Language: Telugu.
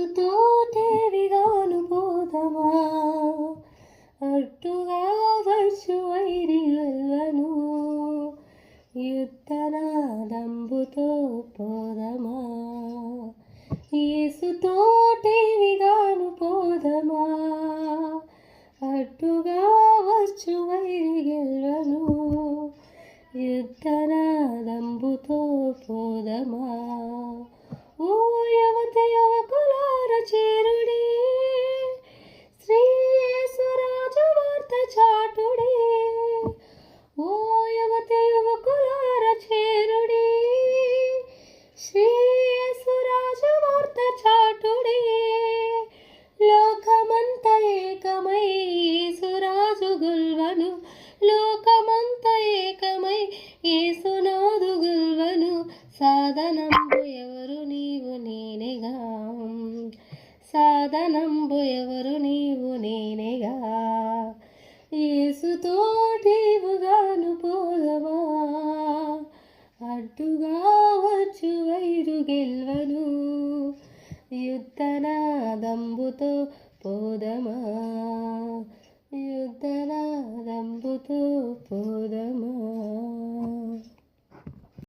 యేసుతోటేవిగాను పోదమా అట్టుగా వచ్చు వైరి గెల్వను యుద్ధనాదంబుతో పోదమా యేసుతోటేవిగాను పోదమా అట్టుగా వచ్చు వైరి గెల్వను యుద్ధనాదంబుతో పోదమా ఓ యువతి యువకులార చేరుడి శ్రీ యేసురాజు వార్త చాటుడి ఓ యువతి యువకులార చేరుడి శ్రీ యేసురాజు వార్త చాటుడి లోకమంత ఏకమై యేసురాజు గొల్వను లోకమంత ఏకమై యేసునాథు గొల్వను సాధనంబు ఎవరు నీవు నేనేగా సాధనంబు ఎవరు నీవు నేనేగా యేసుతోటివుగాను పోదమా అడ్డుగా వచ్చు వైరు గెల్